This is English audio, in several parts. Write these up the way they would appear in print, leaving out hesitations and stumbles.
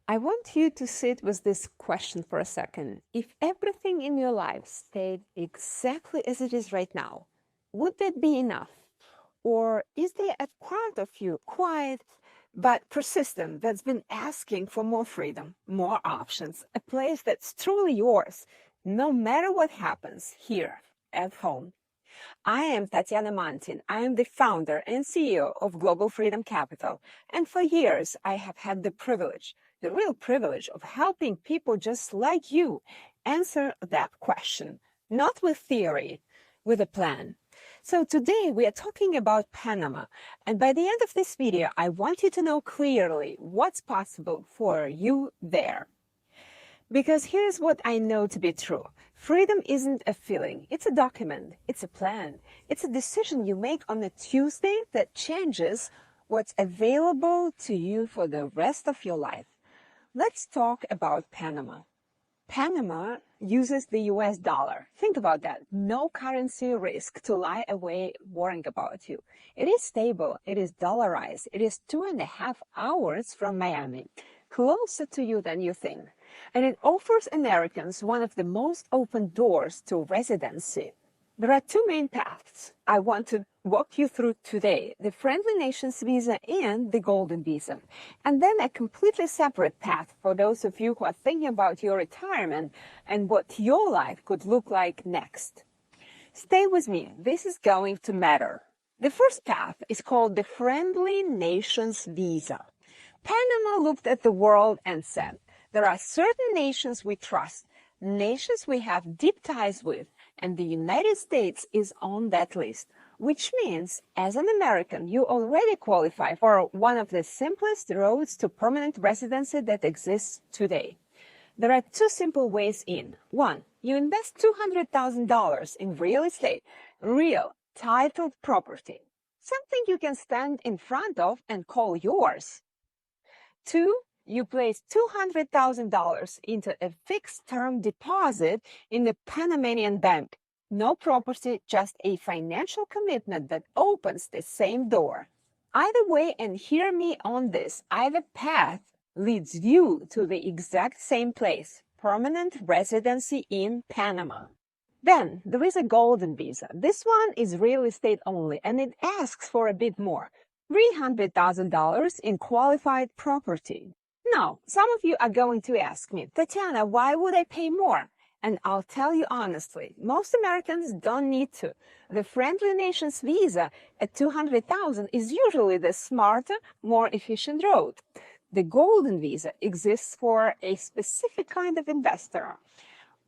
I want you to sit with this question for a second. If everything in your life stayed exactly as it is right now, would that be enough? Or is there a part of you, quiet but persistent, that's been asking for more freedom, more options, a place that's truly yours, no matter what happens here at home? I am Tatiana Muntean. I am the founder and CEO of Global Freedom Capital. And for years, I have had the real privilege of helping people just like you answer that question, not with theory, with a plan. So today we are talking about Panama. And by the end of this video, I want you to know clearly what's possible for you there. Because here's what I know to be true. Freedom isn't a feeling, it's a document, it's a plan, it's a decision you make on a Tuesday that changes what's available to you for the rest of your life. Let's talk about Panama. Panama uses the US dollar. Think about that. No currency risk to lie away worrying about you. It is stable, it is dollarized, it is 2.5 hours from Miami, closer to you than you think. And it offers Americans one of the most open doors to residency. There are two main paths I want to walk you through today, the Friendly Nations Visa and the Golden Visa. And then a completely separate path for those of you who are thinking about your retirement and what your life could look like next. Stay with me, this is going to matter. The first path is called the Friendly Nations Visa. Panama looked at the world and said, there are certain nations we trust, nations we have deep ties with, and the United States is on that list, which means, as an American, you already qualify for one of the simplest roads to permanent residency that exists today. There are two simple ways in. One, you invest $200,000 in real estate, real, titled property, something you can stand in front of and call yours. Two, you place $200,000 into a fixed-term deposit in the Panamanian bank. No property, just a financial commitment that opens the same door. Either way, and hear me on this, either path leads you to the exact same place, permanent residency in Panama. Then there is a Golden Visa. This one is real estate only, and it asks for a bit more, $300,000 in qualified property. Now, some of you are going to ask me, Tatiana, why would I pay more? And I'll tell you honestly, most Americans don't need to. The Friendly Nations Visa at $200,000 is usually the smarter, more efficient road. The Golden Visa exists for a specific kind of investor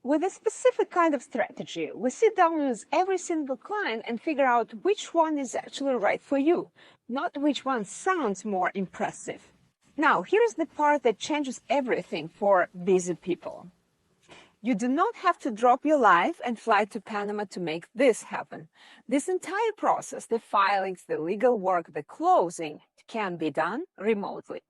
with a specific kind of strategy. We sit down with every single client and figure out which one is actually right for you, not which one sounds more impressive. Now, here's the part that changes everything for busy people. You do not have to drop your life and fly to Panama to make this happen. This entire process, the filings, the legal work, the closing, can be done remotely.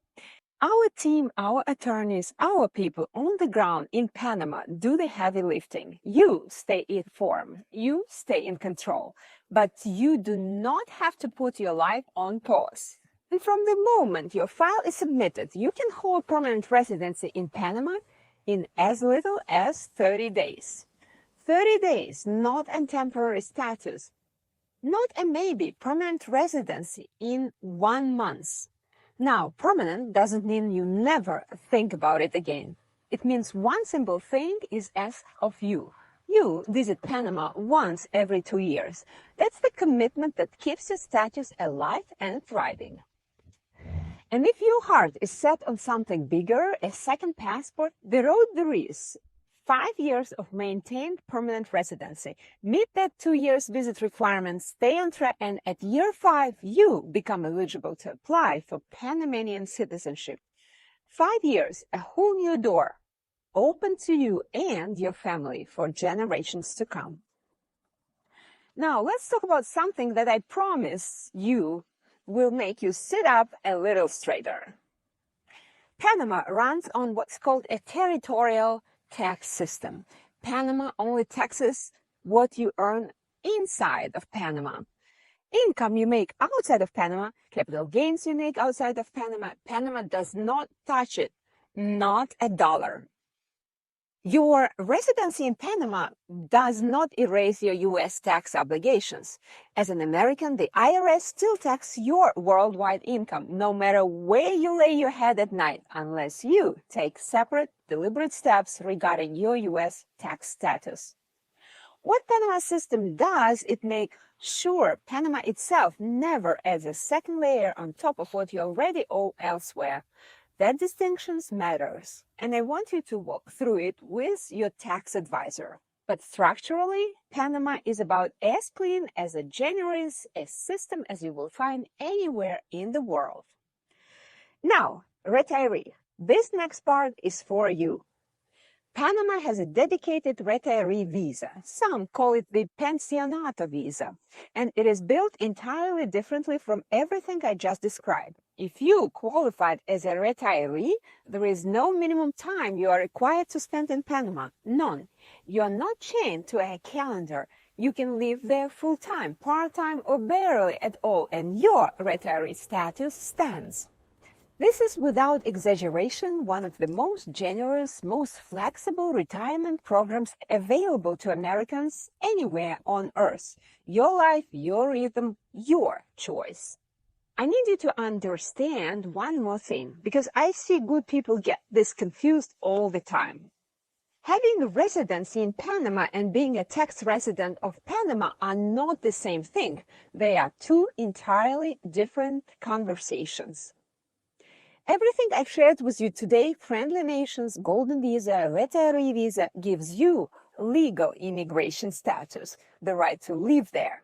Our team, our attorneys, our people on the ground in Panama do the heavy lifting. You stay informed, you stay in control, but you do not have to put your life on pause. And from the moment your file is submitted, you can hold permanent residency in Panama in as little as 30 days. 30 days, not a temporary status, not a maybe, permanent residency in 1 month. Now, permanent doesn't mean you never think about it again. It means one simple thing is asked of you. You visit Panama once every 2 years. That's the commitment that keeps your status alive and thriving. And if your heart is set on something bigger, a second passport, the road there is 5 years of maintained permanent residency. Meet that 2 years visit requirement, stay on track, and at year 5, you become eligible to apply for Panamanian citizenship. 5 years, a whole new door, open to you and your family for generations to come. Now, let's talk about something that I promise you will make you sit up a little straighter. Panama runs on what's called a territorial tax system. Panama only taxes what you earn inside of Panama. Income you make outside of Panama, capital gains you make outside of Panama, Panama does not touch it. not a dollar. Your residency in Panama does not erase your U.S. tax obligations. As an American, the IRS still taxes your worldwide income, no matter where you lay your head at night, unless you take separate, deliberate steps regarding your U.S. tax status. What Panama's system does, it makes sure Panama itself never adds a second layer on top of what you already owe elsewhere. That distinction matters, and I want you to walk through it with your tax advisor. But structurally, Panama is about as clean, as a generous a system as you will find anywhere in the world. Now, retiree, this next part is for you. Panama has a dedicated retiree visa. Some call it the pensionato visa, and it is built entirely differently from everything I just described. If you qualified as a retiree, there is no minimum time you are required to spend in Panama. None. You are not chained to a calendar. You can live there full-time, part-time, or barely at all, and your retiree status stands. This is, without exaggeration, one of the most generous, most flexible retirement programs available to Americans anywhere on Earth. Your life, your rhythm, your choice. I need you to understand one more thing, because I see good people get this confused all the time. Having a residency in Panama and being a tax resident of Panama are not the same thing. They are two entirely different conversations. Everything I've shared with you today, Friendly Nations, Golden Visa, Retiree Visa, gives you legal immigration status, the right to live there.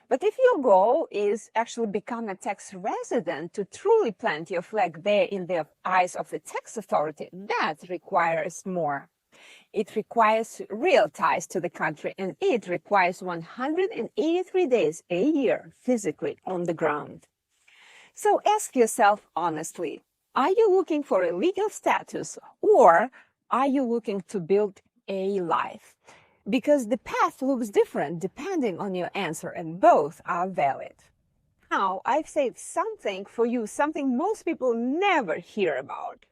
But if your goal is actually become a tax resident to truly plant your flag there in the eyes of the tax authority, that requires more. It requires real ties to the country, and it requires 183 days a year physically on the ground. So ask yourself honestly, are you looking for a legal status, or are you looking to build a life? Because the path looks different depending on your answer, and both are valid. Now, I've saved something for you, something most people never hear about.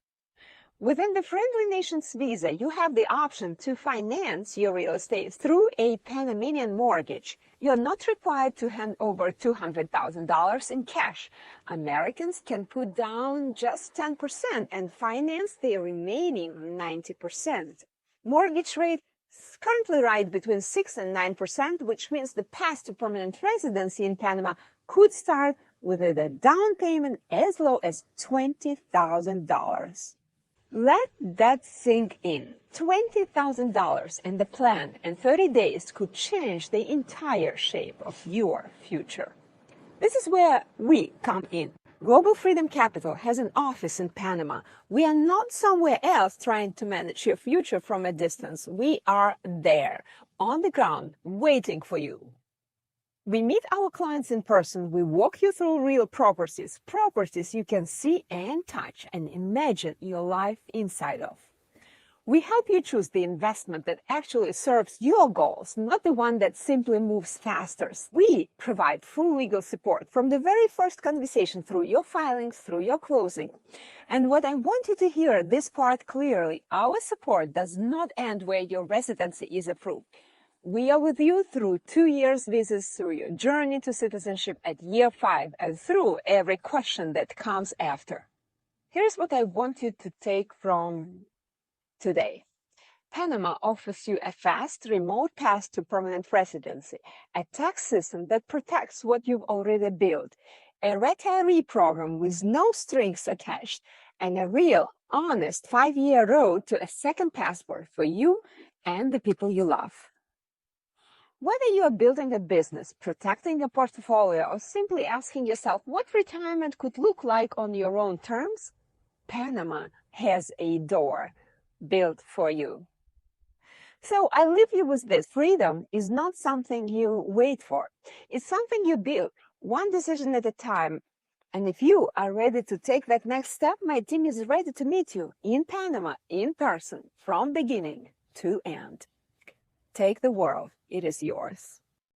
Within the Friendly Nations Visa, you have the option to finance your real estate through a Panamanian mortgage. You're not required to hand over $200,000 in cash. Americans can put down just 10% and finance the remaining 90%. Mortgage rate is currently right between 6 and 9%, which means the path to permanent residency in Panama could start with a down payment as low as $20,000. Let that sink in. $20,000 and the plan in 30 days could change the entire shape of your future. This is where we come in. Global Freedom Capital has an office in Panama. We are not somewhere else trying to manage your future from a distance. We are there, on the ground, waiting for you. We meet our clients in person. We walk you through real properties you can see and touch and imagine your life inside of. We help you choose the investment that actually serves your goals, not the one that simply moves faster. We provide full legal support from the very first conversation through your filings, through your closing. And what I want you to hear this part clearly, our support does not end where your residency is approved. We are with you through 2 years visas, through your journey to citizenship at year 5, and through every question that comes after. Here's what I want you to take from today. Panama offers you a fast, remote path to permanent residency, a tax system that protects what you've already built, a retiree program with no strings attached, and a real, honest 5-year road to a second passport for you and the people you love. Whether you are building a business, protecting a portfolio, or simply asking yourself what retirement could look like on your own terms, Panama has a door built for you. So I leave you with this. Freedom is not something you wait for. It's something you build, one decision at a time. And if you are ready to take that next step, my team is ready to meet you in Panama, in person, from beginning to end. Take the world. It is yours.